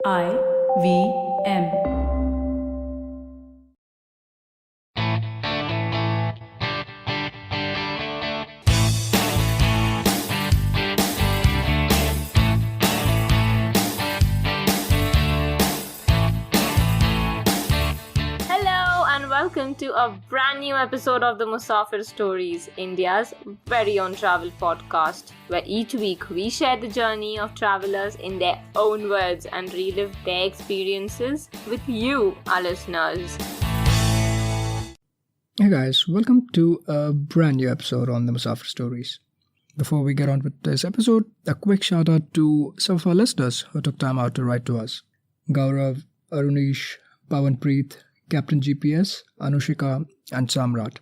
IVM. Hello and welcome to a brand new episode of the Musafir Stories, India's very own travel podcast, where each week we share the journey of travelers in their own words and relive their experiences with you, our listeners. Hey guys, welcome to a brand new episode on the Musafir Stories. Before we get on with this episode, a quick shout out to some of our listeners who took time out to write to us. Gaurav, Arunish, Pawanpreet, Captain GPS, Anushika, and Samrat.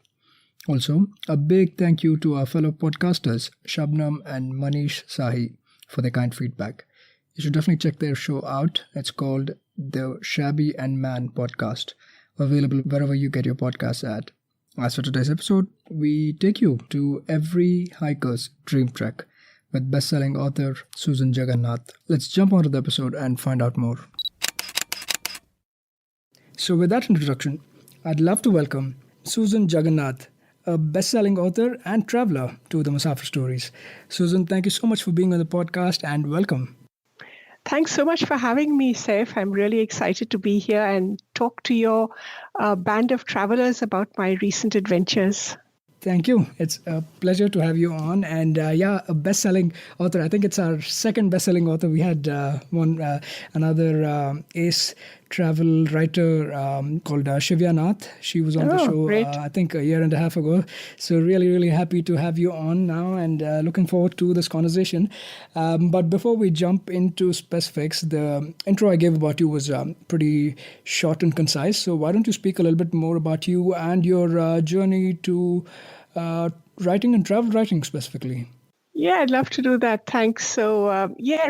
Also, a big thank you to our fellow podcasters, Shabnam and Manish Sahi, for their kind feedback. You should definitely check their show out. It's called the Shabby and Man Podcast, available wherever you get your podcasts at. As for today's episode, we take you to every hiker's dream trek with best-selling author Susan Jagannath. Let's jump onto the episode and find out more. So with that introduction, I'd love to welcome Susan Jagannath, a best-selling author and traveler, to the Musafir Stories. Susan, thank you so much for being on the podcast and welcome. Thanks so much for having me, Saif. I'm really excited to be here and talk to your band of travelers about my recent adventures. Thank you. It's a pleasure to have you on. And a best-selling author. I think it's our second best-selling author. We had another ace travel writer called Shivya Nath. She was on the show, I think, a year and a half ago. So really, really happy to have you on now and looking forward to this conversation. But before we jump into specifics, the intro I gave about you was pretty short and concise. So why don't you speak a little bit more about you and your journey to writing and travel writing specifically? Yeah, I'd love to do that. Thanks. So,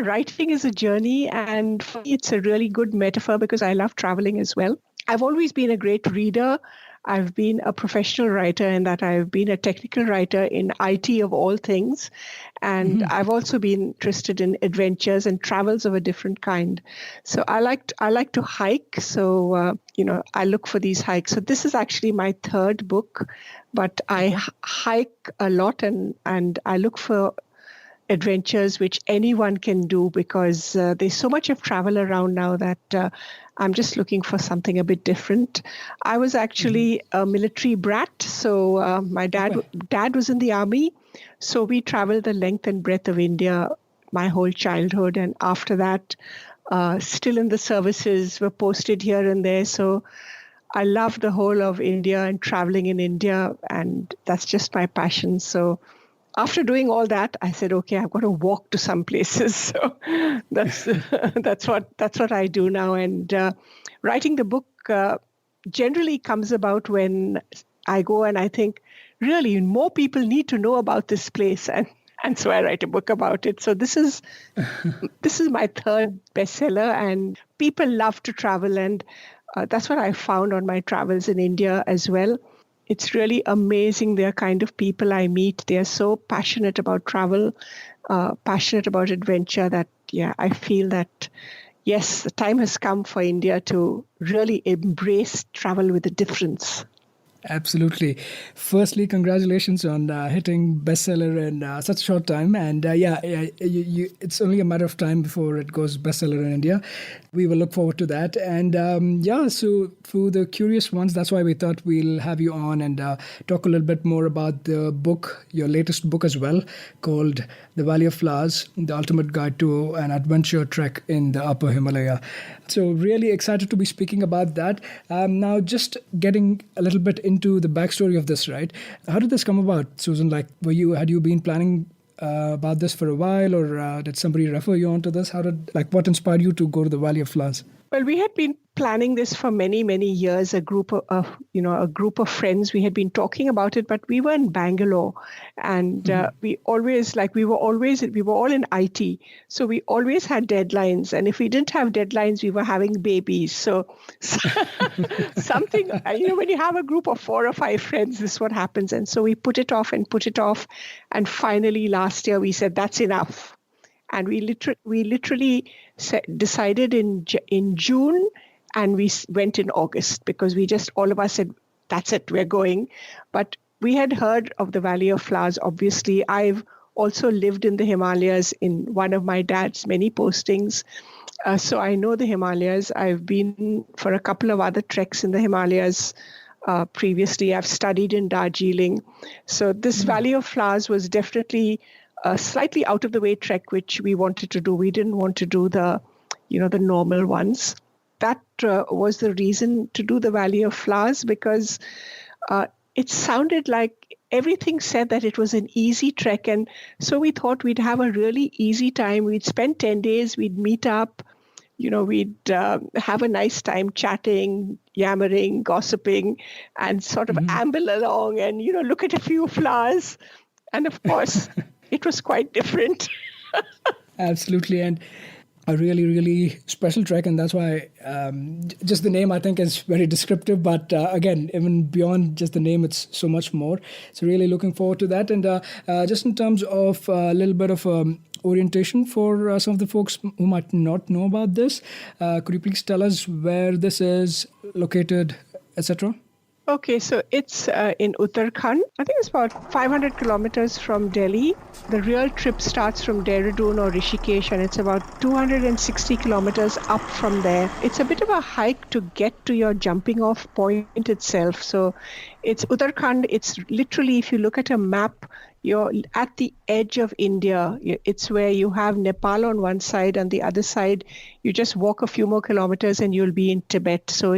writing is a journey, and for me, it's a really good metaphor because I love traveling as well. I've always been a great reader. I've been a professional writer in that I've been a technical writer in IT of all things. And I've also been interested in adventures and travels of a different kind. So I like to hike. So, I look for these hikes. So this is actually my third book, but I hike a lot and I look for adventures which anyone can do because there's so much of travel around now that I'm just looking for something a bit different. I was actually a military brat. So my dad was in the army. So we traveled the length and breadth of India my whole childhood. And after that, still in the services, were posted here and there. So I love the whole of India and traveling in India. And that's just my passion. So after doing all that, I said, okay, I've got to walk to some places. So that's what I do now. And writing the book generally comes about when I go and I think, really, more people need to know about this place. And so I write a book about it. So this is my third bestseller, and people love to travel. And that's what I found on my travels in India as well. It's really amazing the kind of people I meet. They are so passionate about travel, passionate about adventure that, I feel that, yes, the time has come for India to really embrace travel with a difference. Absolutely. Firstly, congratulations on hitting bestseller in such a short time. And it's only a matter of time before it goes bestseller in India. We will look forward to that. And so for the curious ones, that's why we thought we'll have you on and talk a little bit more about the book, your latest book as well, called The Valley of Flowers, The Ultimate Guide to an Adventure Trek in the Upper Himalaya. So really excited to be speaking about that. Now, just getting a little bit into the backstory of this, right? How did this come about, Susan? Like, had you been planning about this for a while, or did somebody refer you onto this? What inspired you to go to the Valley of Flowers? Well, we had been planning this for many, many years. A group of friends. We had been talking about it, but we were in Bangalore, and we were all in IT, so we always had deadlines. And if we didn't have deadlines, we were having babies. So something, when you have a group of 4 or 5 friends, this is what happens. And so we put it off, and finally last year we said that's enough. And we literally decided in June, and we went in August because we just, all of us said, that's it, we're going. But we had heard of the Valley of Flowers. Obviously, I've also lived in the Himalayas in one of my dad's many postings. So I know the Himalayas. I've been for a couple of other treks in the Himalayas previously. I've studied in Darjeeling. So this Valley of Flowers was definitely a slightly out of the way trek, which we wanted to do. We didn't want to do the normal ones. That was the reason to do the Valley of Flowers, because it sounded like everything said that it was an easy trek. And so we thought we'd have a really easy time. We'd spend 10 days, we'd meet up, we'd have a nice time chatting, yammering, gossiping, and sort of amble along and, look at a few flowers. And of course, it was quite different. Absolutely. And a really, really special trek. And that's why just the name, I think, is very descriptive. But again, even beyond just the name, it's so much more. So really looking forward to that. And just in terms of a little bit of orientation for some of the folks who might not know about this, could you please tell us where this is located, etc.? Okay, so it's in Uttarakhand. I think it's about 500 kilometers from Delhi. The real trip starts from Dehradun or Rishikesh, and it's about 260 kilometers up from there. It's a bit of a hike to get to your jumping off point itself. So it's Uttarakhand. It's literally, if you look at a map, you're at the edge of India. It's where you have Nepal on one side, and the other side, you just walk a few more kilometers and you'll be in Tibet. So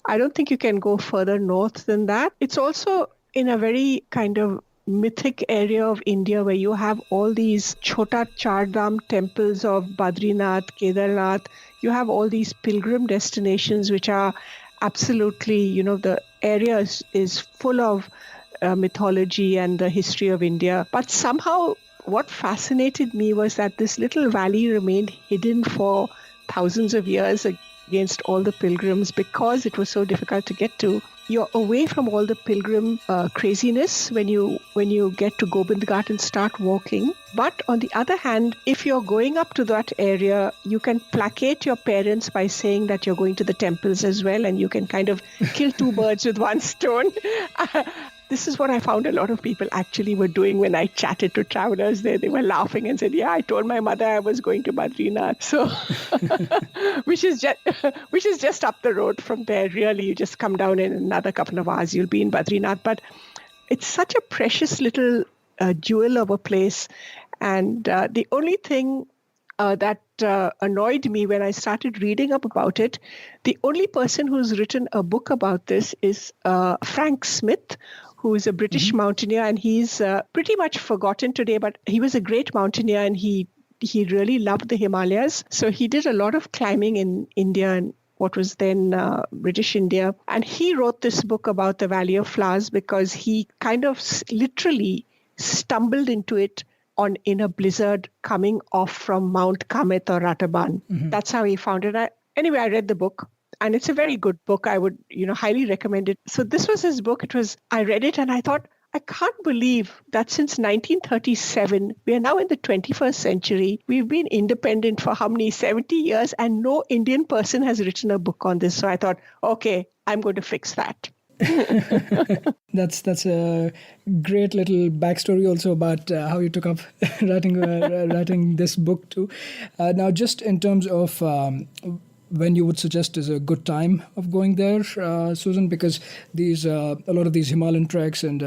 I don't think you can go further north than that. It's also in a very kind of mythic area of India where you have all these Chota Chardham temples of Badrinath, Kedarnath. You have all these pilgrim destinations which are absolutely, the area is full of mythology and the history of India. But somehow what fascinated me was that this little valley remained hidden for thousands of years against all the pilgrims because it was so difficult to get to. You're away from all the pilgrim craziness when you get to Gobind Ghat and start walking. But on the other hand, if you're going up to that area, you can placate your parents by saying that you're going to the temples as well, and you can kind of kill two birds with one stone. This is what I found a lot of people actually were doing when I chatted to travelers there. They were laughing and said, yeah, I told my mother I was going to Badrinath. So, which is just up the road from there. Really, you just come down in another couple of hours, you'll be in Badrinath. But it's such a precious little jewel of a place. And the only thing that annoyed me when I started reading up about it, the only person who's written a book about this is Frank Smith, who is a British mountaineer, and he's pretty much forgotten today, but he was a great mountaineer and he really loved the Himalayas. So he did a lot of climbing in India and what was then British India. And he wrote this book about the Valley of Flowers because he kind of literally stumbled into it in a blizzard coming off from Mount Kamet or Rataban. That's how he found it. Anyway, I read the book. And it's a very good book. I would, highly recommend it. So this was his book. I read it and I thought, I can't believe that since 1937, we are now in the 21st century. We've been independent for how many, 70 years, and no Indian person has written a book on this. So I thought, okay, I'm going to fix that. That's a great little backstory also about how you took up writing this book too. Now, just in terms of when you would suggest is a good time of going there, Susan, because a lot of these Himalayan treks and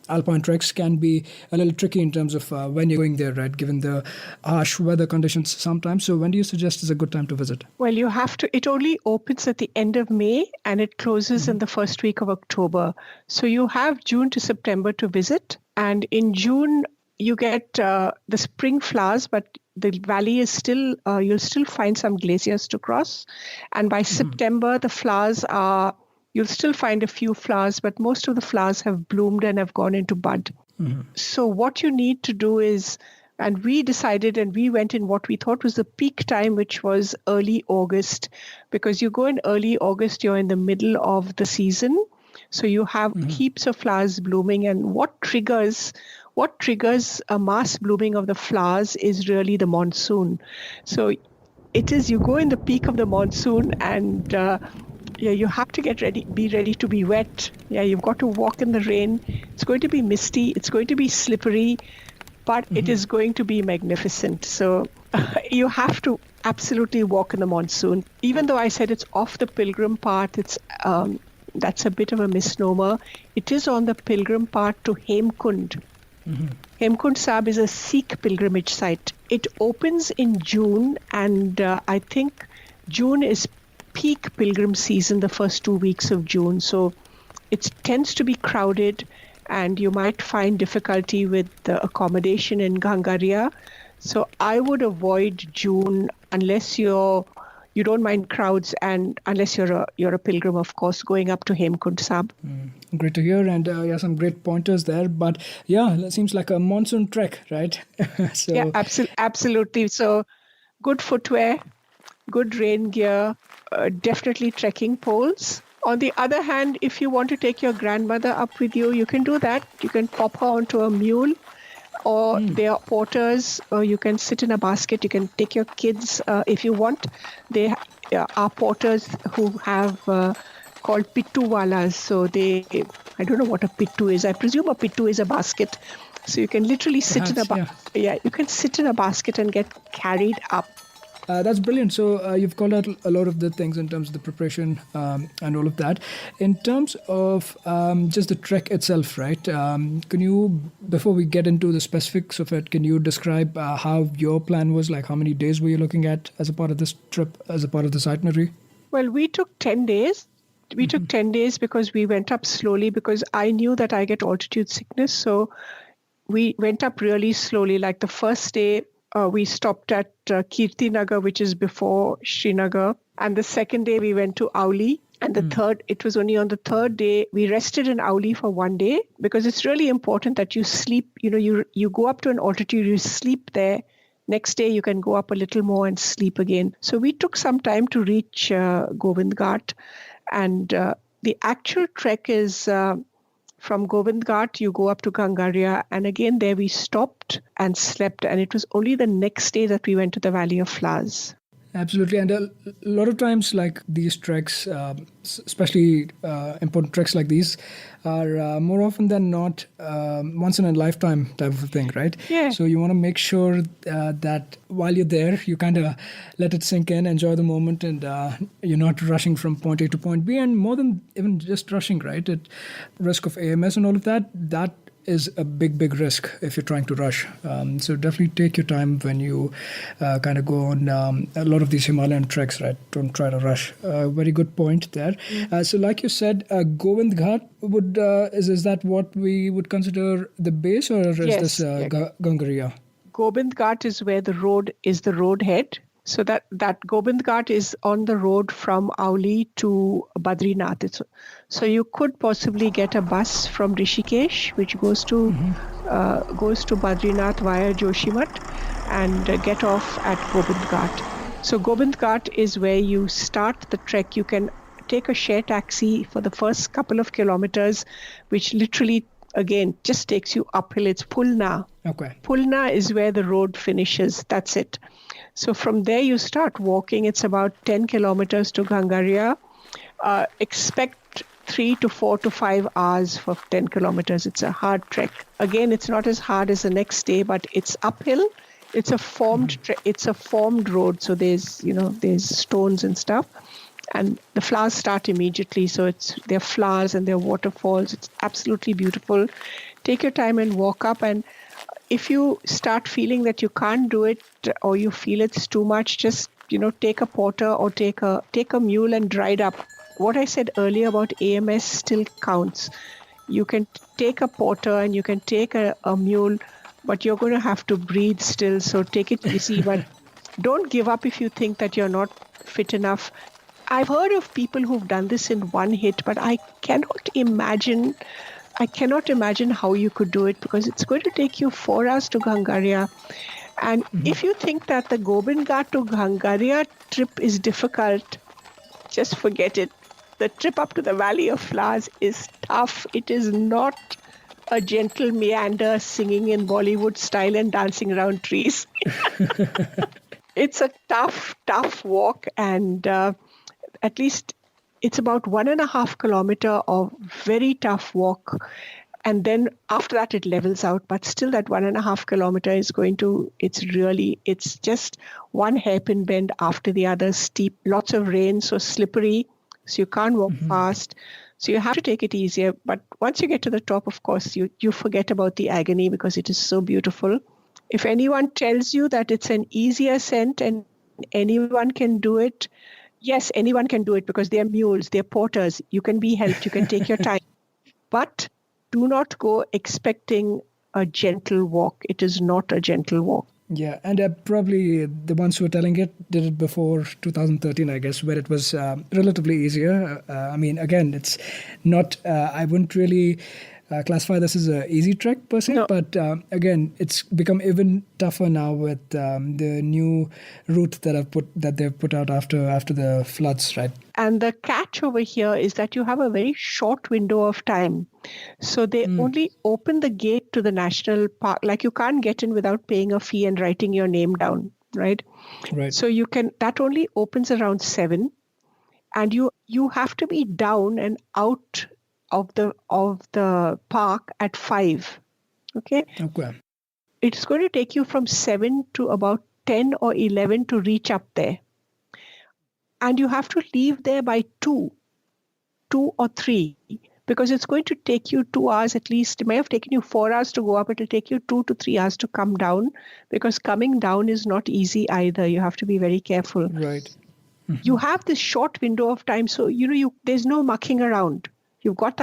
alpine treks can be a little tricky in terms of when you're going there, right, given the harsh weather conditions sometimes. So when do you suggest is a good time to visit? Well, you have to, it only opens at the end of May and it closes in the first week of October. So you have June to September to visit. And in June, you get the spring flowers, but the valley is still, you'll still find some glaciers to cross. And by September, the flowers you'll still find a few flowers, but most of the flowers have bloomed and have gone into bud. So what you need to do is, and we decided and we went in what we thought was the peak time, which was early August, because you go in early August, you're in the middle of the season. So you have heaps of flowers blooming. And what triggers what triggers a mass blooming of the flowers is really the monsoon. So it is, you go in the peak of the monsoon, and you have to be ready to be wet. Yeah, you've got to walk in the rain. It's going to be misty. It's going to be slippery, but it is going to be magnificent. So you have to absolutely walk in the monsoon. Even though I said it's off the pilgrim path, it's that's a bit of a misnomer. It is on the pilgrim path to Hemkund. Hemkund Sahib is a Sikh pilgrimage site. It opens in June, and I think June is peak pilgrim season, the first 2 weeks of June. So it tends to be crowded, and you might find difficulty with the accommodation in Gangaria. So I would avoid June unless you don't mind crowds, and unless you're a pilgrim, of course, going up to Hemkund Sahib. Great to hear, and some great pointers there. But yeah, it seems like a monsoon trek, right? So Yeah, absolutely. So good footwear, good rain gear, definitely trekking poles. On the other hand, if you want to take your grandmother up with you, you can do that. You can pop her onto a mule, or there are porters, or you can sit in a basket. You can take your kids if you want. There are porters who have called pittu walas. So I don't know what a pittu is. I presume a pittu is a basket. So you can literally sit you can sit in a basket and get carried up. That's brilliant. So you've called out a lot of the things in terms of the preparation and all of that. In terms of just the trek itself, right? Can you, before we get into the specifics of it, can you describe how your plan was? Like, how many days were you looking at as a part of this trip, as a part of this itinerary? Well, we took 10 days. We took 10 days because we went up slowly, because I knew that I get altitude sickness. So we went up really slowly. Like the first day, we stopped at Kirti Nagar, which is before Srinagar. And the second day we went to Auli. And the third, it was only on the third day, we rested in Auli for 1 day, because it's really important that you sleep. You go up to an altitude, you sleep there. Next day, you can go up a little more and sleep again. So we took some time to reach Govind Ghat. And the actual trek is from Govind Ghat, you go up to Gangaria. And again, there we stopped and slept. And it was only the next day that we went to the Valley of Flowers. Absolutely. And a lot of times, like these treks, especially important treks like these, are more often than not once in a lifetime type of thing, right? Yeah. So you want to make sure that while you're there, you kind of let it sink in, enjoy the moment, and you're not rushing from point A to point B. And more than even just rushing, right? At risk of AMS and all of that, that is a big risk if you're trying to rush. So definitely take your time when you kind of go on a lot of these Himalayan treks, right? Don't try to rush. Very good point there. So like you said, Govind Ghat, is that what we would consider the base, or is this Gangaria? Govind Ghat is where the road head. So that Govind Ghat is on the road from Auli to Badrinath. So you could possibly get a bus from Rishikesh, which goes to Badrinath via Joshimath, and get off at Govind Ghat. So Govind Ghat is where you start the trek. You can take a share taxi for the first couple of kilometers, which literally, again, just takes you uphill. It's Pulna. Okay. Pulna is where the road finishes. That's it. So from there you start walking. It's about 10 kilometers to Gangaria. Expect 3 to 4 to 5 hours for 10 kilometers. It's a hard trek. Again, it's not as hard as the next day, but it's uphill. It's a formed road. So there's stones and stuff. And the flowers start immediately. So there are flowers and there are waterfalls. It's absolutely beautiful. Take your time and walk up. And if you start feeling that you can't do it, or you feel it's too much, just take a porter or take a mule and ride up. What I said earlier about AMS still counts. You can take a porter and you can take a mule, but you're going to have to breathe still. So take it easy, but don't give up if you think that you're not fit enough. I've heard of people who've done this in one hit, but I cannot imagine how you could do it, because it's going to take you 4 hours to Gangaria. And if you think that the Govind Ghat to Gangaria trip is difficult, just forget it. The trip up to the Valley of Flowers is tough. It is not a gentle meander singing in Bollywood style and dancing around trees. It's a tough walk, and at least it's about 1.5 kilometer of very tough walk. And then after that, it levels out. But still, that 1.5 kilometer is it's just one hairpin bend after the other, steep, lots of rain, so slippery, so you can't walk fast. So you have to take it easier. But once you get to the top, of course, you forget about the agony because it is so beautiful. If anyone tells you that it's an easy ascent and anyone can do it, yes, anyone can do it because they're mules, they're porters. You can be helped, you can take your time. But do not go expecting a gentle walk. It is not a gentle walk. Yeah, and probably the ones who were telling it did it before 2013, I guess, where it was relatively easier. I mean, again, it's not, I wouldn't really classify this as an easy trek per se, but again, it's become even tougher now with the new route that they've put out after the floods, right? And the catch over here is that you have a very short window of time. So they only open the gate to the national park. Like you can't get in without paying a fee and writing your name down, right? Right. So that only opens around 7, and you have to be down and out of the park at 5. Okay. It's going to take you from 7 to about 10 or 11 to reach up there. And you have to leave there by 2 or 3, because it's going to take you 2 hours at least. It may have taken you 4 hours to go up. It'll take you 2 to 3 hours to come down, because coming down is not easy either. You have to be very careful. Right. You have this short window of time, so there's no mucking around. You've got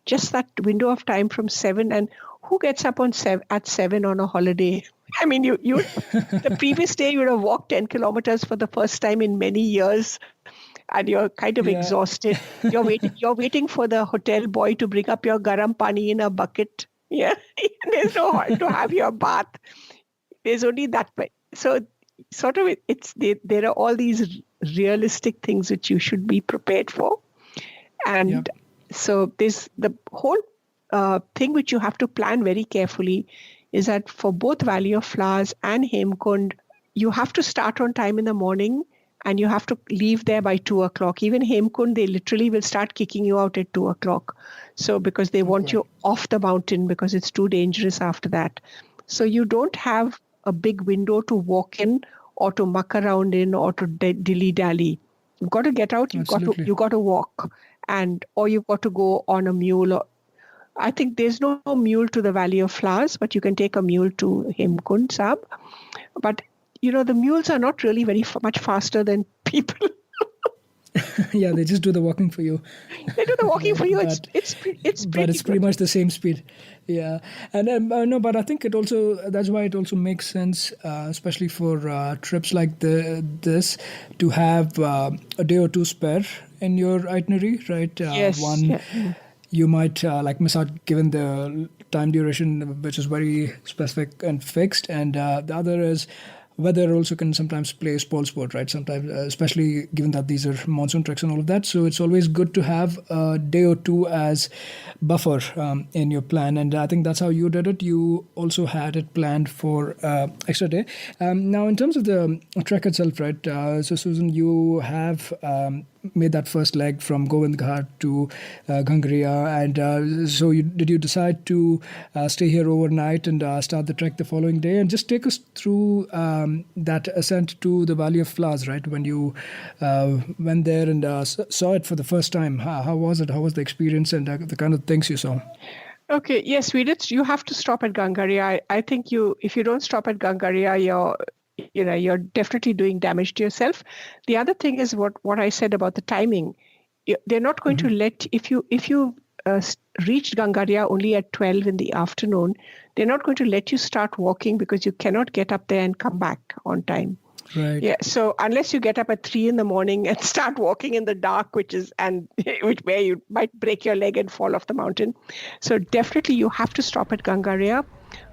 just that window of time from 7, and who gets up at 7 on a holiday? I mean, you the previous day you would have walked 10 kilometers for the first time in many years, and you're kind of exhausted. You're waiting for the hotel boy to bring up your garam pani in a bucket. Yeah, there's no to have your bath. There's only that way. So sort of there are all these realistic things which you should be prepared for. And so there's the whole thing which you have to plan very carefully is that for both Valley of Flowers and Hemkund, you have to start on time in the morning and you have to leave there by 2 o'clock. Even Hemkund, they literally will start kicking you out at 2 o'clock. So because they want you off the mountain because it's too dangerous after that. So you don't have a big window to walk in or to muck around in or to dilly-dally. You've got to get out, you've got to walk, or you've got to go on a mule. I think there's no mule to the Valley of Flowers, but you can take a mule to Hemkund Sahib. But, the mules are not really very much faster than people. Yeah, they just do the walking for you. They do the walking for you. But it's pretty much the same speed. Yeah, and no, but I think that's why it also makes sense, especially for trips like this, to have a day or two spare in your itinerary, right? Yes. You might miss out given the time duration, which is very specific and fixed, and the other is weather also can sometimes play a spoil sport, right? Sometimes, especially given that these are monsoon treks and all of that. So it's always good to have a day or two as buffer in your plan. And I think that's how you did it. You also had it planned for extra day. Now, in terms of the trek itself, right? So Susan, you have made that first leg from Govind Ghat to Gangaria, and so did you decide to stay here overnight and start the trek the following day? And just take us through that ascent to the Valley of Flowers, right? When you went there and saw it for the first time, how was it? How was the experience and the kind of things you saw? Okay, yes, we did. You have to stop at Gangaria. I think if you don't stop at Gangaria, you're definitely doing damage to yourself. The other thing is what I said about the timing. They're not going to let, if you reached Gangaria only at 12 in the afternoon, they're not going to let you start walking because you cannot get up there and come back on time. Right. Yeah. So unless you get up at 3 in the morning and start walking in the dark, where you might break your leg and fall off the mountain. So definitely you have to stop at Gangaria.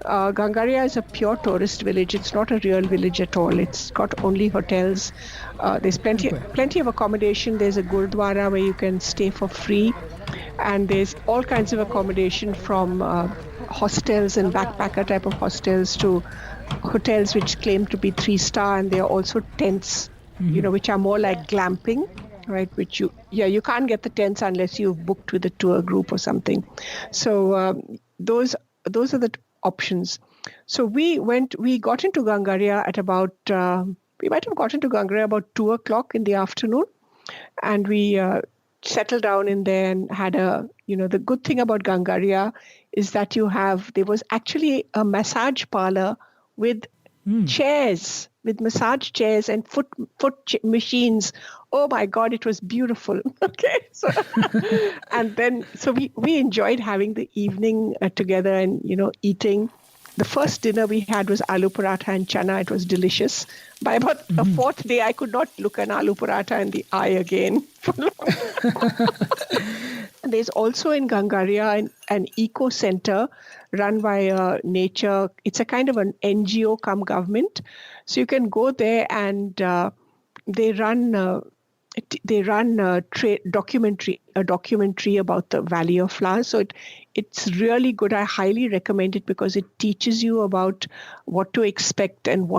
Gangaria is a pure tourist village. It's not a real village at all. It's got only hotels. There's plenty of accommodation. There's a gurdwara where you can stay for free. And there's all kinds of accommodation from hostels and backpacker type of hostels to hotels which claim to be 3-star, and there are also tents, which are more like glamping, right? Which you can't get the tents unless you've booked with a tour group or something. So those are the options. So we got into Gangaria at about we might have gotten to Gangaria about 2:00 in the afternoon, and we settled down in there and had the good thing about Gangaria is that there was actually a massage parlor with chairs, with massage chairs and foot machines. Oh my God, it was beautiful. Okay. So, and then, so we enjoyed having the evening together and, eating. The first dinner we had was aloo paratha and chana. It was delicious. By about a fourth day, I could not look an aloo paratha in the eye again. There's also in Gangaria an eco center run by nature. It's a kind of an NGO come government. So you can go there and they run a documentary about the Valley of Flowers. So it's really good. I highly recommend it because it teaches you about what to expect and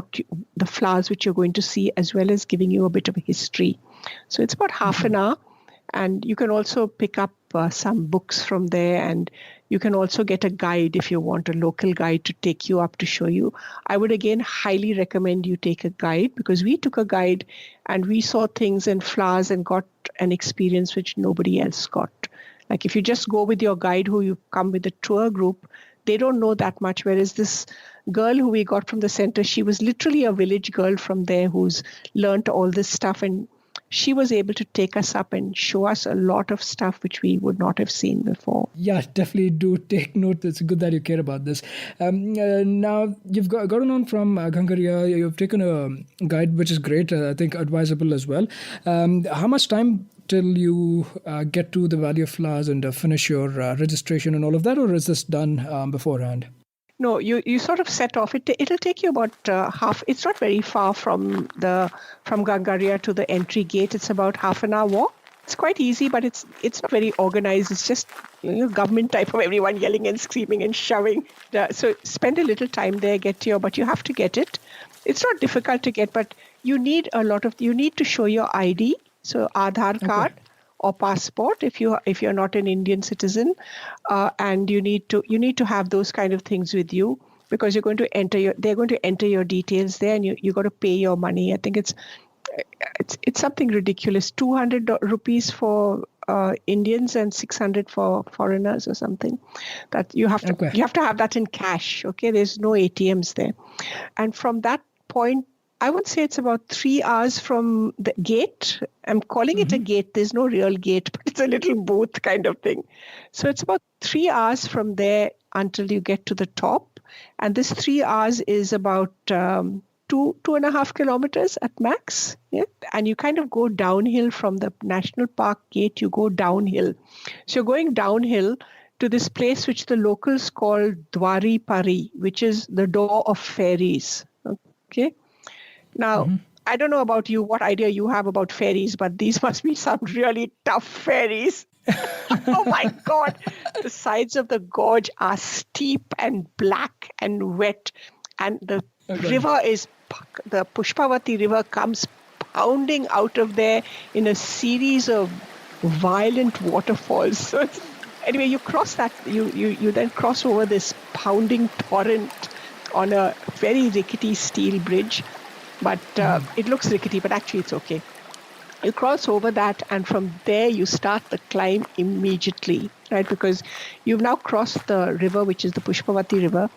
the flowers which you're going to see, as well as giving you a bit of a history. So it's about half an hour. And you can also pick up some books from there, and you can also get a guide if you want a local guide to take you up to show you. I would again highly recommend you take a guide, because we took a guide and we saw things and flowers and got an experience which nobody else got. Like if you just go with your guide who you come with a tour group, they don't know that much. Whereas this girl who we got from the center, she was literally a village girl from there who's learned all this stuff, and she was able to take us up and show us a lot of stuff which we would not have seen before. Yeah, definitely do take note. It's good that you care about this. Now, you've gotten on from Gangaria. You've taken a guide, which is great. I think advisable as well. How much time till you get to the Valley of Flowers and finish your registration and all of that, or is this done beforehand? No, you sort of set off. It'll take you about half. It's not very far from Gangaria to the entry gate. It's about half an hour walk. It's quite easy, but it's not very organized. It's just government type of everyone yelling and screaming and shoving. So spend a little time there, but you have to get it. It's not difficult to get, but you need to show your ID, so Aadhaar card. Or passport if you're not an Indian citizen, and you need to have those kind of things with you, because they're going to enter your details there, and you got to pay your money. I think it's something ridiculous, 200 rupees for Indians and 600 for foreigners or something. That you have to have that in cash. Okay, there's no ATMs there, and from that point, I would say it's about 3 hours from the gate. I'm calling it a gate. There's no real gate, but it's a little booth kind of thing. So it's about 3 hours from there until you get to the top. And this 3 hours is about 2.5 kilometers at max. Yeah? And you kind of go downhill from the national park gate. You go downhill. So you're going downhill to this place which the locals call Dwari Pari, which is the door of fairies. Okay. Now, I don't know about you, what idea you have about fairies, but these must be some really tough fairies. Oh my God. The sides of the gorge are steep and black and wet. And the river the Pushpavati River comes pounding out of there in a series of violent waterfalls. So anyway, you cross that, you then cross over this pounding torrent on a very rickety steel bridge. But it looks rickety, but actually it's okay. You cross over that, and from there you start the climb immediately, right? Because you've now crossed the river, which is the Pushpavati River.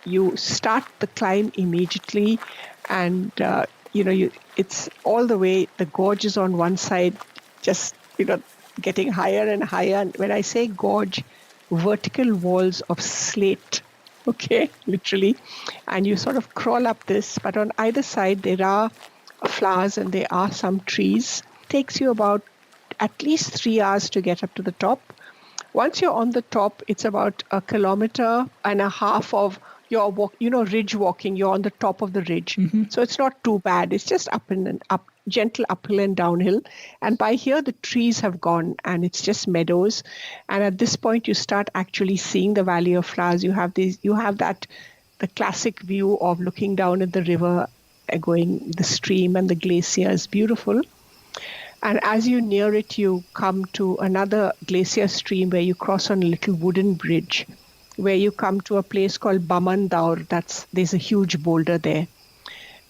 You start the climb immediately, and it's all the way. The gorge is on one side, just getting higher and higher. And when I say gorge, vertical walls of slate. Okay, literally. And you sort of crawl up this, but on either side there are flowers and there are some trees. It takes you about at least 3 hours to get up to the top. Once you're on the top, it's about 1.5 kilometers of your walk, ridge walking. You're on the top of the ridge. So it's not too bad. It's just up and up gentle uphill and downhill. And by here, the trees have gone and it's just meadows. And at this point, you start actually seeing the Valley of Flowers. You have the classic view of looking down at the river, going the stream and the glacier is beautiful. And as you near it, you come to another glacier stream where you cross on a little wooden bridge, where you come to a place called Bamandaur. There's a huge boulder there.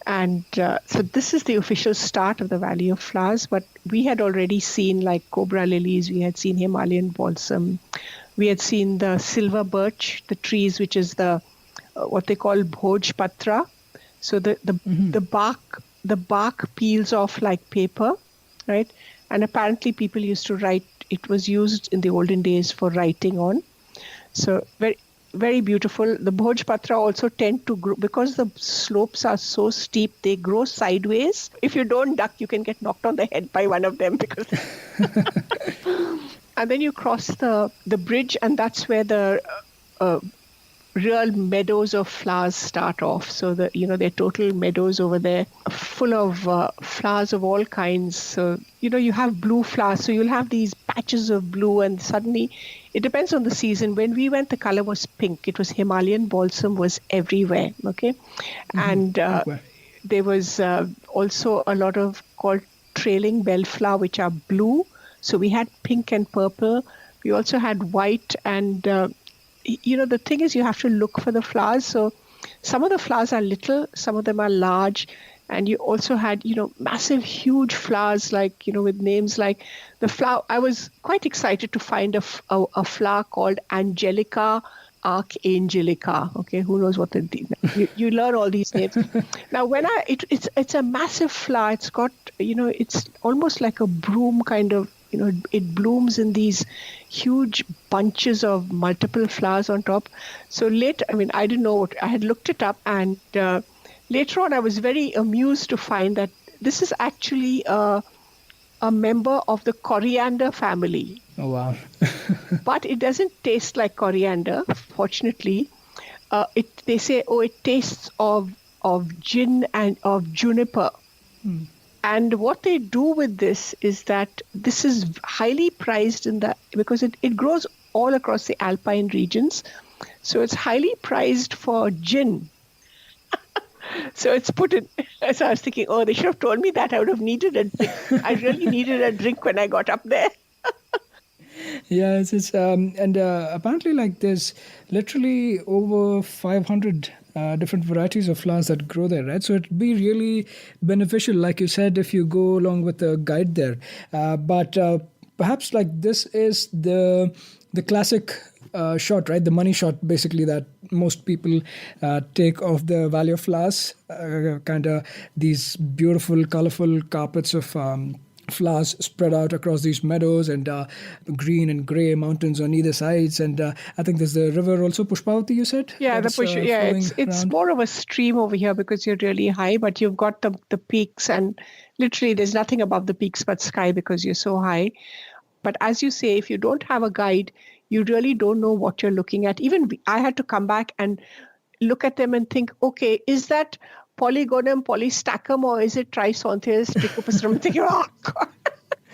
And so this is the official start of the Valley of Flowers. But we had already seen like cobra lilies, we had seen Himalayan balsam, we had seen the silver birch, the trees, which is the what they call bhoj patra. So the bark peels off like paper, right? And apparently people used to write. It was used in the olden days for writing on. So very, very beautiful. The bhoj patra also tend to grow because the slopes are so steep. They grow sideways. If you don't duck, you can get knocked on the head by one of them because. And then you cross the bridge, and that's where the real meadows of flowers start off. So they're total meadows over there, full of flowers of all kinds. So you have blue flowers. So you'll have these patches of blue, and suddenly, it depends on the season. When we went, the color was pink. It was Himalayan balsam was everywhere. Okay, and there was also a lot of called trailing bellflower, which are blue. So we had pink and purple. We also had white and. The thing is you have to look for the flowers. So some of the flowers are little, some of them are large. And you also had, massive, huge flowers like, with names like the flower. I was quite excited to find a flower called Angelica Archangelica. Okay, who knows what you learn all these names. Now, when it's a massive flower. It's got, it's almost like a broom kind of, it blooms in these huge bunches of multiple flowers on top. So I didn't know I had looked it up, and later on I was very amused to find that this is actually a member of the coriander family. Oh, wow. But it doesn't taste like coriander, fortunately. They say, it tastes of gin and of juniper. And what they do with this is that this is highly prized because it grows all across the alpine regions. So it's highly prized for gin. So it's put in. So I was thinking, they should have told me that. I would have needed a drink. I really needed a drink when I got up there. Yeah, and apparently like there's literally over 500 different varieties of flowers that grow there, right? So it'd be really beneficial, like you said, if you go along with a guide there. But perhaps like this is the classic shot, right? The money shot, basically, that most people take of the Valley of Flowers, kind of these beautiful, colorful carpets of flowers spread out across these meadows and green and grey mountains on either sides. And I think there's the river also, Pushpavati, you said? Yeah, it's more of a stream over here because you're really high, but you've got the peaks, and literally there's nothing above the peaks but sky because you're so high. But as you say, if you don't have a guide, you really don't know what you're looking at. Even I had to come back and look at them and think, okay, is that Polygonum polystachum or is it Trisontheus trichopistrum? I'm thinking, oh God.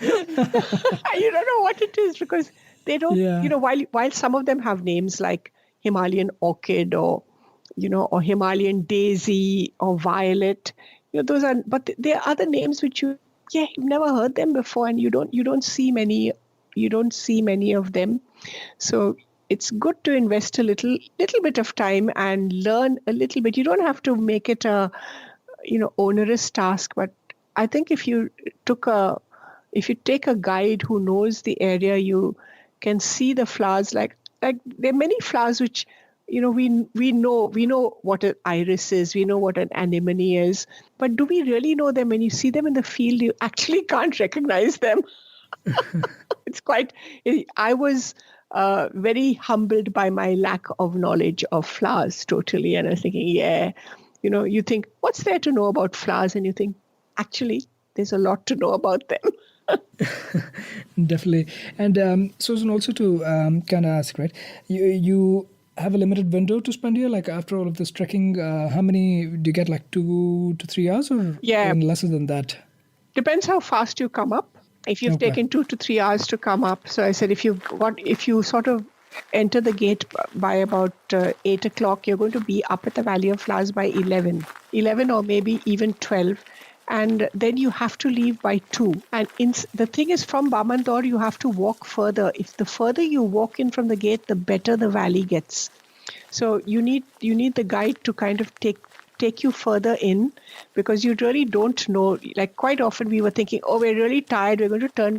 You don't know what it is because they don't, while some of them have names like Himalayan orchid or Himalayan daisy or violet, those are, but there are other names which you've never heard them before, and you don't see many of them. So it's good to invest a little bit of time and learn a little bit. You don't have to make it a onerous task, but I think if you take a guide who knows the area, you can see the flowers. Like there are many flowers which we know what an iris is, we know what an anemone is, but do we really know them? When you see them in the field, you actually can't recognize them. I was very humbled by my lack of knowledge of flowers, totally. And I was thinking, you think, what's there to know about flowers? And you think, actually, there's a lot to know about them. Definitely. And Susan, also to kind of ask, right, you have a limited window to spend here, like after all of this trekking, how many do you get, like 2 to 3 hours or even lesser than that? Depends how fast you come up. If you've taken 2 to 3 hours to come up, so I said if you sort of enter the gate by about 8 o'clock, you're going to be up at the Valley of Flowers by 11 or maybe even 12. And then you have to leave by 2. And the thing is, from Bamandor, you have to walk further. If the further you walk in from the gate, the better the valley gets. So you need the guide to kind of take you further in, because you really don't know. Like quite often we were thinking, oh, we're really tired, we're going to turn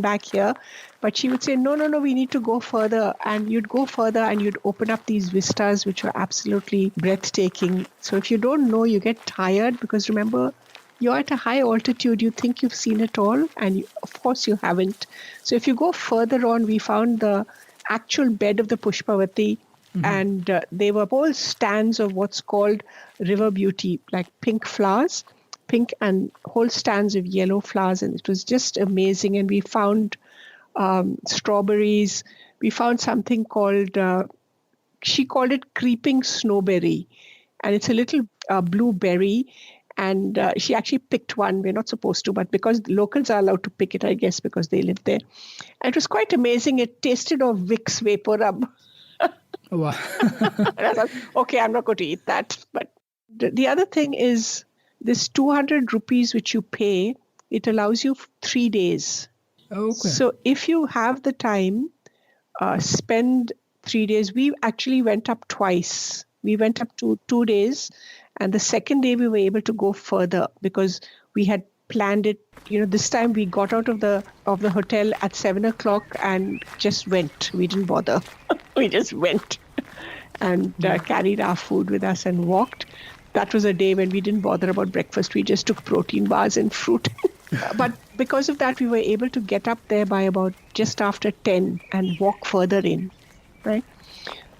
back here. But she would say, no, we need to go further. And you'd go further and you'd open up these vistas, which were absolutely breathtaking. So if you don't know, you get tired, because remember, you're at a high altitude, you think you've seen it all, and of course you haven't. So if you go further on, we found the actual bed of the Pushpavati, and they were whole stands of what's called river beauty, like pink flowers, pink, and whole stands of yellow flowers. And it was just amazing. And we found strawberries. We found something called, she called it creeping snowberry. And it's a little blue berry. And she actually picked one. We're not supposed to, but because locals are allowed to pick it, I guess, because they live there. And it was quite amazing. It tasted of Vicks Vapor Rub. Wow. And I thought, okay, I'm not going to eat that. But the other thing is, this 200 rupees which you pay, it allows you 3 days. Okay. So if you have the time, spend 3 days. We actually went up twice. We went up to 2 days. And the second day we were able to go further because we had planned it. This time we got out of the hotel at 7 o'clock and just went. We didn't bother. We just went and carried our food with us and walked. That was a day when we didn't bother about breakfast. We just took protein bars and fruit. But because of that, we were able to get up there by about just after 10 and walk further in, right?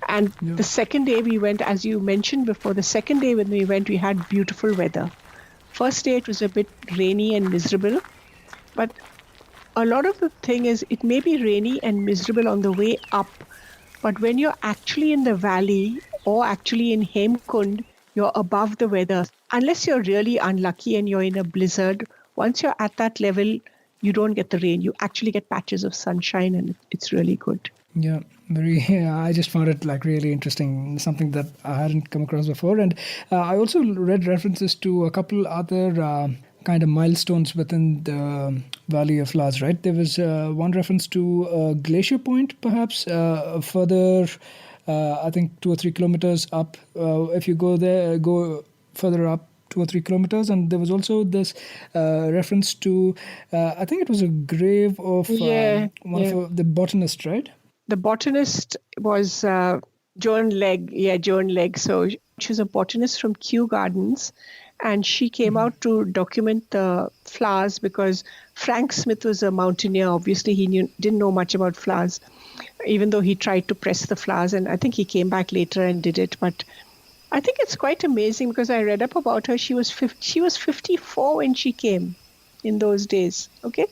And the second day we went, as you mentioned before, the second day when we went, we had beautiful weather. First day, it was a bit rainy and miserable. But a lot of the thing is, it may be rainy and miserable on the way up. But when you're actually in the valley or actually in Hemkund, you're above the weather. Unless you're really unlucky and you're in a blizzard, once you're at that level, you don't get the rain. You actually get patches of sunshine, and it's really good. Yeah, I just found it like really interesting, something that I hadn't come across before. And I also read references to a couple other kind of milestones within the Valley of Flowers, right? There was one reference to a glacier point, perhaps further, I think 2 or 3 kilometers up. If you go further up 2 or 3 kilometers. And there was also this reference to, I think it was a grave of one of the botanist, right? The botanist was Joan Legg. Yeah, Joan Legg. So she was a botanist from Kew Gardens. And she came out to document the flowers because Frank Smith was a mountaineer. Obviously, he didn't know much about flowers, even though he tried to press the flowers. And I think he came back later and did it. But I think it's quite amazing because I read up about her. She was 54 when she came in those days. Okay,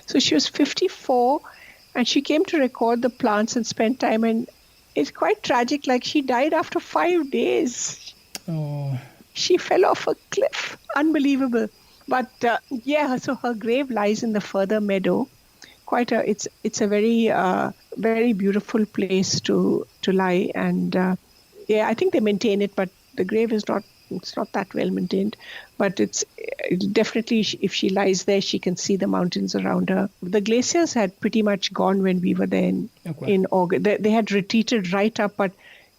so she was 54 and she came to record the plants and spend time. And it's quite tragic. Like, she died after 5 days. Oh. She fell off a cliff. Unbelievable. But so her grave lies in the further meadow. It's a very very beautiful place to lie. And I think they maintain it, but the grave is not. It's not that well maintained. But it's definitely, if she lies there, she can see the mountains around her. The glaciers had pretty much gone when we were there in August. They had retreated right up, but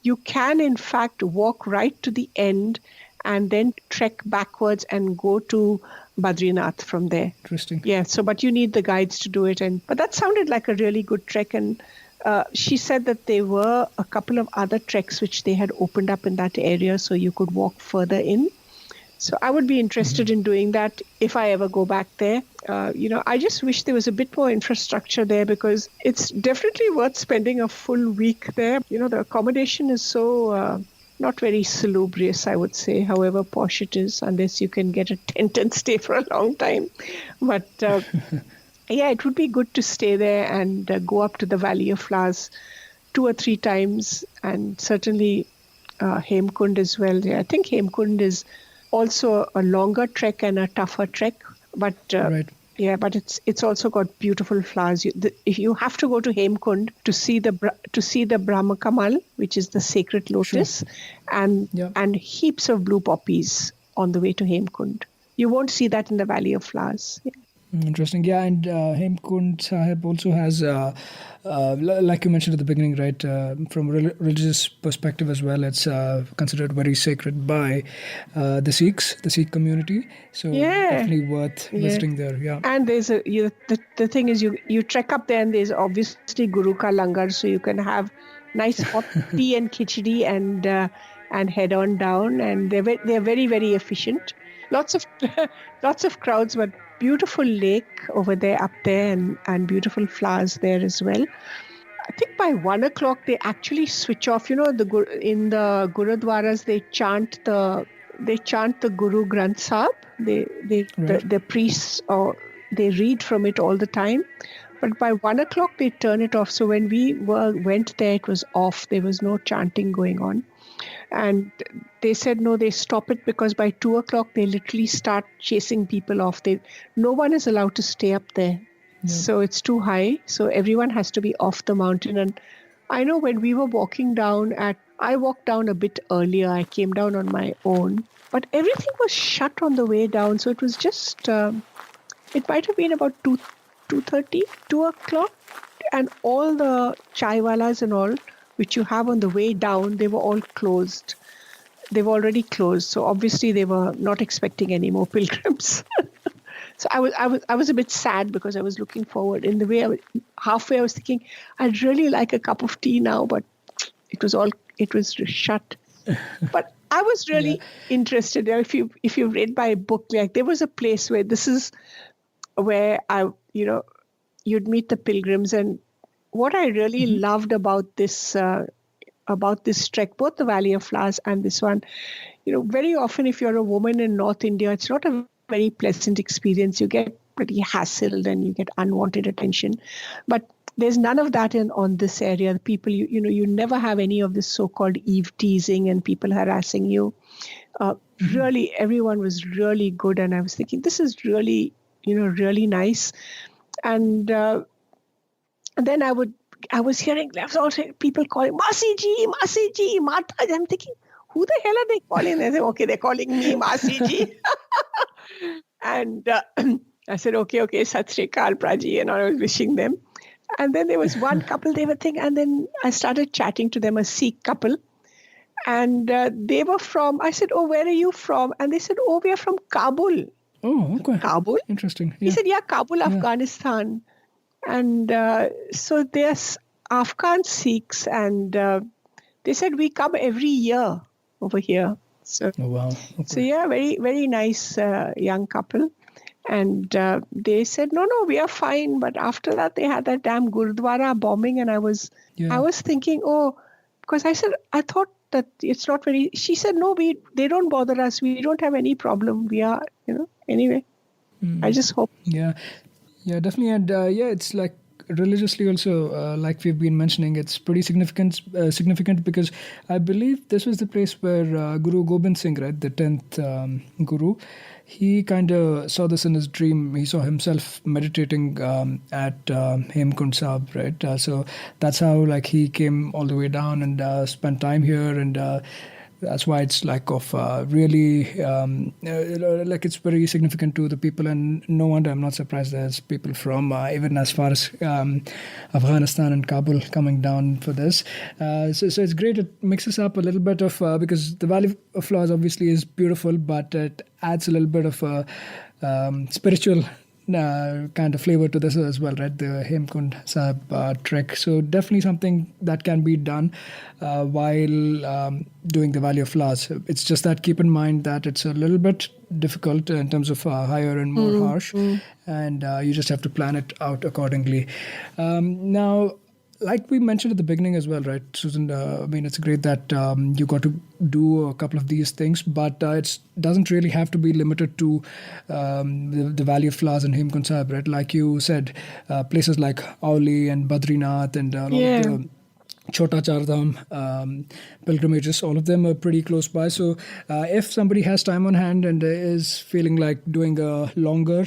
you can in fact walk right to the end and then trek backwards and go to Badrinath from there. Interesting. Yeah, but you need the guides to do it. But that sounded like a really good trek. And she said that there were a couple of other treks which they had opened up in that area so you could walk further in. So I would be interested in doing that if I ever go back there. I just wish there was a bit more infrastructure there because it's definitely worth spending a full week there. The accommodation is so... not very salubrious, I would say, however posh it is, unless you can get a tent and stay for a long time. But it would be good to stay there and go up to the Valley of Flowers 2 or 3 times, and certainly Hemkund as well. Yeah, I think Hemkund is also a longer trek and a tougher trek, but Right. yeah, but it's also got beautiful flowers. If you have to go to Hemkund to see the Brahma Kamal, which is the sacred Sure. lotus, and Yeah. heaps of blue poppies on the way to Hemkund. You won't see that in the Valley of Flowers. Yeah. Interesting. Yeah, and Hemkund Sahib also has, like you mentioned at the beginning, right, from a religious perspective as well, it's considered very sacred by the Sikh community. So Yeah. definitely worth Yeah. visiting there. Yeah. And there's the thing is you trek up there and there's obviously Guru Ka Langar, so you can have nice hot tea and khichdi and head on down, and they're very, very efficient. Lots of lots of crowds, but beautiful lake over there up there, and beautiful flowers there as well. I think by 1 o'clock they actually switch off. You know, in the Gurudwaras they chant the Guru Granth Sahib. Right. The priests or they read from it all the time. But by 1 o'clock they turn it off. So when we went there, it was off. There was no chanting going on. And they said no, they stop it because by 2 o'clock they literally start chasing people off. No one is allowed to stay up there. So it's too high. So everyone has to be off the mountain. And I know when we were walking down I walked down a bit earlier. I came down on my own, but everything was shut on the way down. So it was just, it might have been about 2:30, 2 o'clock. And all the chaiwalas and all, which you have on the way down, they were all closed. They were already closed. So obviously they were not expecting any more pilgrims. So I was a bit sad because I was looking forward. In the way halfway I was thinking I'd really like a cup of tea now, but it was shut. But I was really interested. If you read my book, like there was a place where this is where you'd meet the pilgrims, and what I really loved about this trek, both the Valley of Flowers and this one, very often if you're a woman in North India, it's not a very pleasant experience. You get pretty hassled and you get unwanted attention. But there's none of that on this area. The people, you never have any of this so-called eve teasing and people harassing you. Really, everyone was really good. And I was thinking, this is really, really nice. And then I was hearing also people calling Masi ji, Mata. I'm thinking, who the hell are they calling? They say, okay, they're calling me Masi ji. And I said, okay, Sat Sri Akal, Praji, and I was wishing them. And then there was one couple they were thinking, and then I started chatting to them, a Sikh couple. And they were from, I said, oh, where are you from? And they said, oh, we are from Kabul. Oh, okay. Kabul? Interesting. Yeah. He said, yeah, Kabul, Afghanistan. And so there's Afghan Sikhs, and they said, we come every year over here. So, oh, wow. Okay. So yeah, very, very nice young couple. And they said, no, we are fine. But after that, they had that damn Gurdwara bombing. And I was thinking, because I thought that it's not very, she said, no, they don't bother us. We don't have any problem. We are, anyway, I just hope. Yeah, definitely. And it's like religiously also, like we've been mentioning, it's pretty significant because I believe this was the place where Guru Gobind Singh, right, the 10th Guru, he kind of saw this in his dream. He saw himself meditating at Hemkund Sahib, right? So that's how like he came all the way down and spent time here, and that's why it's like of really like it's very significant to the people, and no wonder I'm not surprised there's people from even as far as Afghanistan and Kabul coming down for this. So it's great. It mixes up a little bit of because the Valley of Flowers obviously is beautiful, but it adds a little bit of spiritual kind of flavor to this as well, right? The Hemkund Sahib trek. So definitely something that can be done while doing the Valley of Flowers. It's just that keep in mind that it's a little bit difficult in terms of higher and more harsh, and you just have to plan it out accordingly. Now, like we mentioned at the beginning as well, right, Susan? I mean, it's great that you got to do a couple of these things, but it doesn't really have to be limited to the Valley of Flowers and Hemkund Sahib, right? Like you said, places like Auli and Badrinath and a lot of the Chota Chardham pilgrimages. All of them are pretty close by. So if somebody has time on hand and is feeling like doing a longer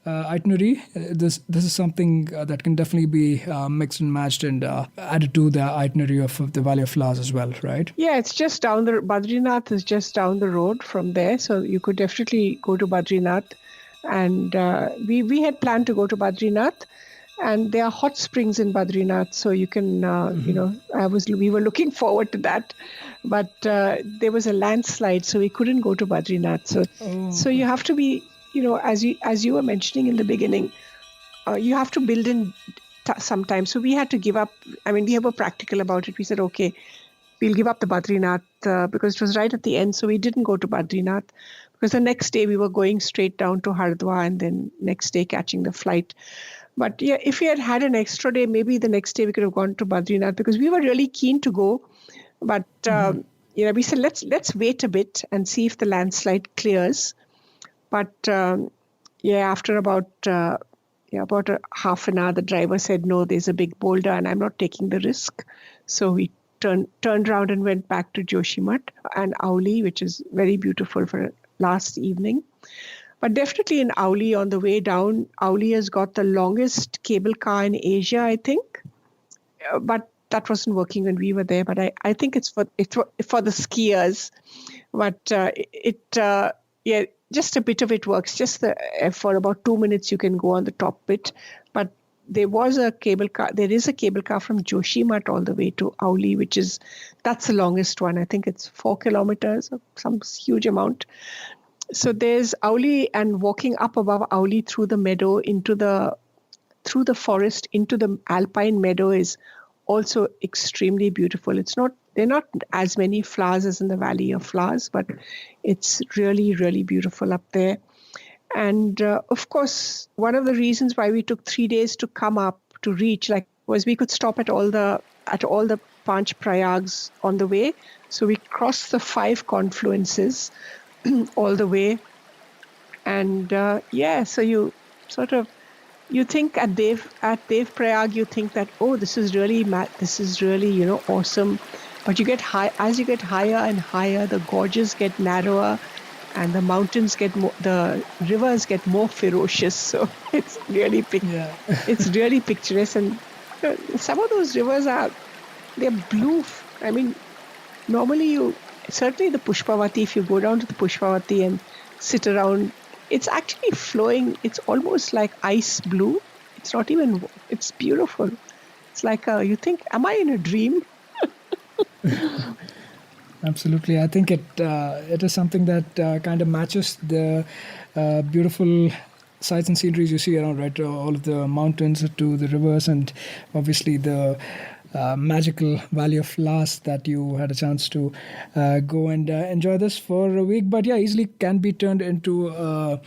itinerary, this is something that can definitely be mixed and matched and added to the itinerary of the Valley of Flowers as well, right? Yeah, it's just down the Badrinath is just down the road from there, so you could definitely go to Badrinath. And we had planned to go to Badrinath, and there are hot springs in Badrinath, so you can we were looking forward to that, but there was a landslide, so we couldn't go to Badrinath. So you have to be, as you were mentioning in the beginning, you have to build in sometimes. So we had to give up. I mean, we were practical about it. We said, okay, we'll give up the Badrinath because it was right at the end. So we didn't go to Badrinath because the next day we were going straight down to Hardwar and then next day catching the flight. But yeah, if we had had an extra day, maybe the next day we could have gone to Badrinath because we were really keen to go. But we said let's wait a bit and see if the landslide clears. But after about a half an hour, the driver said, no, there's a big boulder and I'm not taking the risk. So we turned around and went back to Joshimath and Auli, which is very beautiful for last evening. But definitely in Auli, on the way down, Auli has got the longest cable car in Asia, I think. But that wasn't working when we were there. But I think it's for the skiers. But just a bit of it works. Just for about 2 minutes, you can go on the top bit. But there is a cable car from Joshimath all the way to Auli, that's the longest one. I think it's 4 kilometers or some huge amount. So there's Auli, and walking up above Auli through the meadow through the forest into the alpine meadow is also extremely beautiful. They're not as many flowers as in the Valley of Flowers, but it's really, really beautiful up there. And of course, one of the reasons why we took 3 days to come up to reach, was we could stop at all the Panch Prayags on the way. So we crossed the 5 confluences all the way. And so you think at Dev Prayag, you think that, oh, this is really awesome. But as you get higher and higher, the gorges get narrower and the mountains the rivers get more ferocious. So it's really it's really picturesque. And some of those rivers they're blue. I mean, normally certainly the Pushpavati, if you go down to the Pushpavati and sit around, it's actually flowing. It's almost like ice blue. It's beautiful. It's like you think, am I in a dream? Absolutely. I think it is something that kind of matches the beautiful sights and sceneries you see around, right? All of the mountains to the rivers and obviously the magical Valley of Flowers that you had a chance to go and enjoy this for a week. But yeah, easily can be turned into a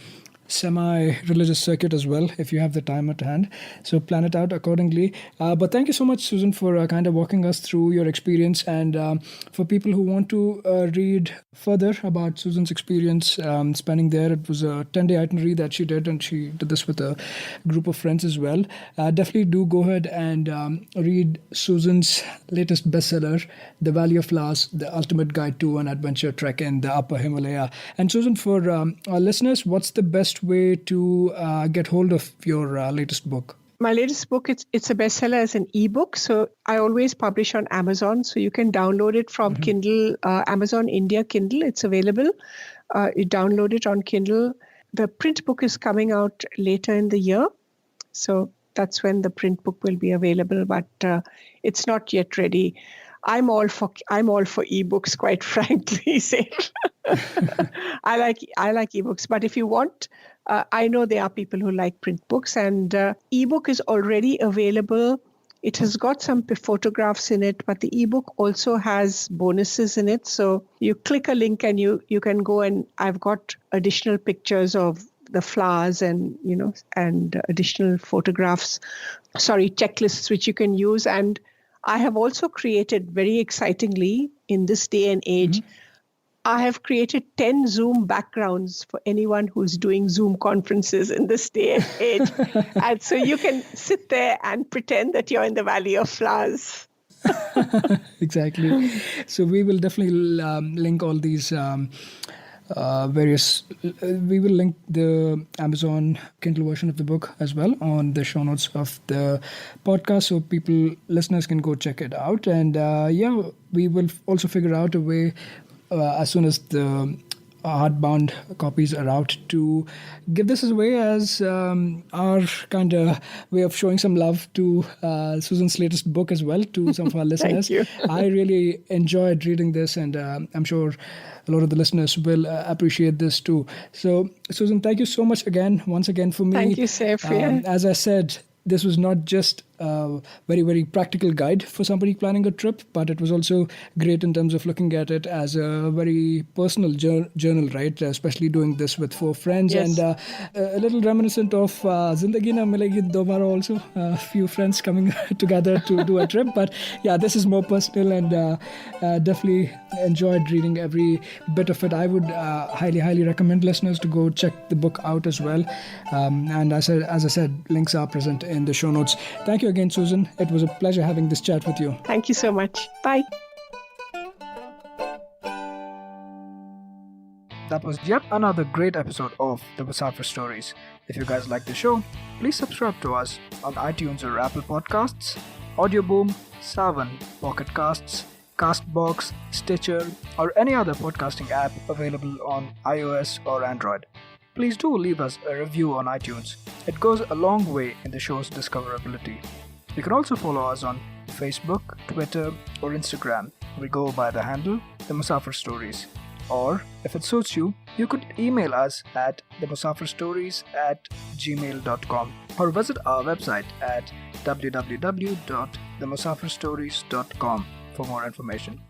semi-religious circuit as well if you have the time at hand. So plan it out accordingly. But thank you so much, Susan, for kind of walking us through your experience. And for people who want to read further about Susan's experience spending there, it was a 10-day itinerary that she did, and she did this with a group of friends as well. Definitely do go ahead and read Susan's latest bestseller, The Valley of Flowers, The Ultimate Guide to an Adventure Trek in the Upper Himalaya. And Susan, for our listeners, what's the best way to get hold of your latest book? My latest book, it's a bestseller as an ebook. So I always publish on Amazon. So you can download it from Kindle, Amazon India Kindle. It's available. You download it on Kindle. The print book is coming out later in the year. So that's when the print book will be available, but it's not yet ready. I'm all for ebooks, quite frankly. I like ebooks, but if you want, I know there are people who like print books, and ebook is already available. It has got some photographs in it, but the ebook also has bonuses in it. So you click a link and you can go, and I've got additional pictures of the flowers and additional photographs, checklists which you can use. And I have also created, very excitingly, in this day and age, I have created 10 Zoom backgrounds for anyone who's doing Zoom conferences in this day and age. And so you can sit there and pretend that you're in the Valley of Flowers. Exactly. So we will definitely link all these various. We will link the Amazon Kindle version of the book as well on the show notes of the podcast, so listeners can go check it out. And we will also figure out a way as soon as the hardbound copies are out to give this away as our kind of way of showing some love to Susan's latest book as well to some of our listeners. you. I really enjoyed reading this, and I'm sure a lot of the listeners will appreciate this too. So, Susan, thank you so much once again for me. Thank you, Saif. As I said, this was not just a very, very practical guide for somebody planning a trip, but it was also great in terms of looking at it as a very personal journal, right? Especially doing this with 4 friends. Yes. And a little reminiscent of Zindagi Na Milegi Dobara also, a few friends coming together to do a trip. But yeah, this is more personal, and definitely enjoyed reading every bit of it. I would highly, highly recommend listeners to go check the book out as well. And as I said, links are present in the show notes. Thank you again, Susan. It was a pleasure having this chat with you. Thank you so much. Bye. That was yet another great episode of the Musafir Stories. If you guys like the show, please subscribe to us on iTunes or Apple Podcasts, Audioboom, Savan, Pocket Casts, Castbox, Stitcher, or any other podcasting app available on iOS or Android. Please do leave us a review on iTunes. It goes a long way in the show's discoverability. You can also follow us on Facebook, Twitter, or Instagram. We go by the handle The Musafir Stories. Or, if it suits you, you could email us at themusafirstories@gmail.com or visit our website at www.themusafirstories.com for more information.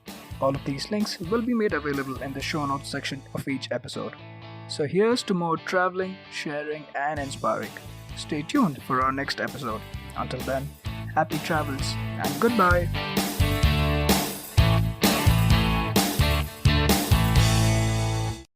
All of these links will be made available in the show notes section of each episode. So here's to more traveling, sharing, and inspiring. Stay tuned for our next episode. Until then, happy travels and goodbye.